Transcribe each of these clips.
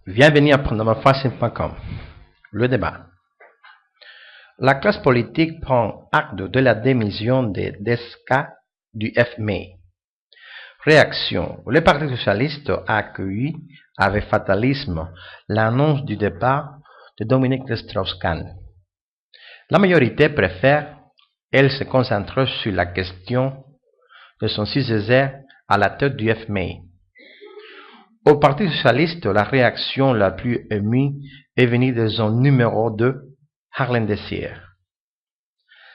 Bienvenue à PrendamaFacile.com. Le débat. La classe politique prend acte de la démission de Desca du FMI. Réaction. Le Parti socialiste a accueilli avec fatalisme l'annonce du départ de Dominique Strauss-Kahn. La majorité préfère, elle, se concentrer sur la question de son successeur à la tête du FMI. Au Parti socialiste, la réaction la plus émue est venue de son numéro 2, Harlem Désir.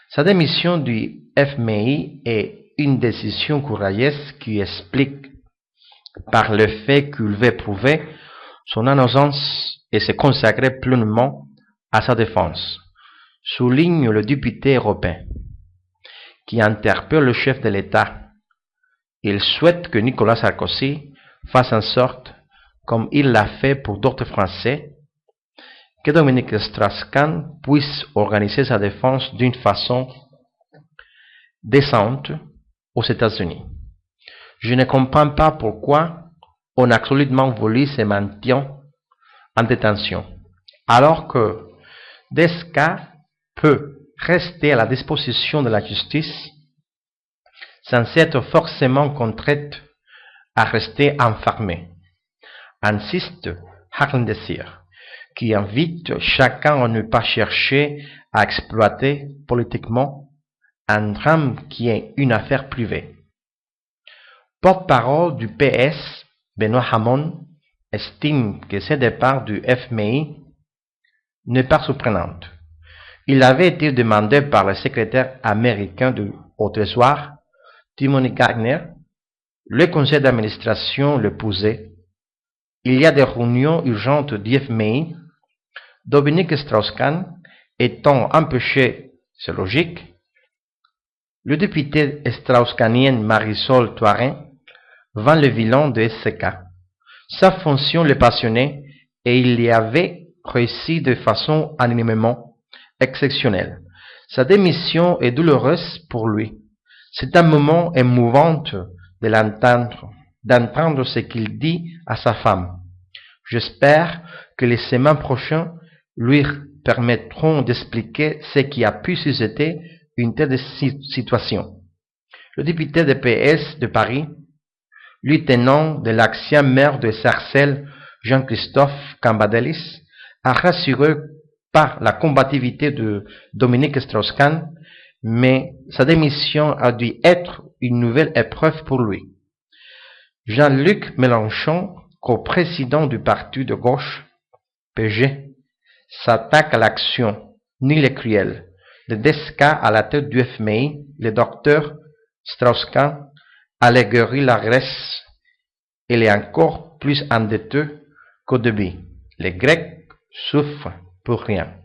Sa démission du FMI est une décision courageuse qui explique par le fait qu'il veut prouver son innocence et se consacrer pleinement à sa défense, souligne le député européen, qui interpelle le chef de l'État. Il souhaite que Nicolas Sarkozy fasse en sorte, comme il l'a fait pour d'autres Français, que Dominique Strauss-Kahn puisse organiser sa défense d'une façon décente aux États-Unis. Je ne comprends pas pourquoi on a solidement voulu se maintenir en détention, alors que Desca peut rester à la disposition de la justice sans être forcément contrainte à rester enfermé, insiste Harlem Désir, qui invite chacun à ne pas chercher à exploiter politiquement un drame qui est une affaire privée. Porte-parole du PS, Benoît Hamon, estime que ce départ du FMI n'est pas surprenant. Il avait été demandé par le secrétaire américain au Trésor, Timothy Geithner. Le conseil d'administration le posait. Il y a des réunions urgentes du FMI. Dominique Strauss-Kahn étant empêché, c'est logique. Le député strauss-kahnien Marisol Touraine vend le bilan de SK. Sa fonction le passionnait et il y avait réussi de façon unanimement exceptionnelle. Sa démission est douloureuse pour lui. C'est un moment émouvant de l'entendre, d'entendre ce qu'il dit à sa femme. J'espère que les semaines prochaines lui permettront d'expliquer ce qui a pu susciter une telle situation. Le député de PS de Paris, lieutenant de l'ancien maire de Sarcelles, Jean-Christophe Cambadélis, a rassuré par la combativité de Dominique Strauss-Kahn, mais sa démission a dû être une nouvelle épreuve pour lui. Jean-Luc Mélenchon, co-président du parti de gauche, PG, s'attaque à l'action, ni le cruel, de Desca à la tête du FMI, le docteur Strauss-Kahn alléguerie la Grèce. Il est encore plus endetté qu'au début. Les Grecs souffrent pour rien.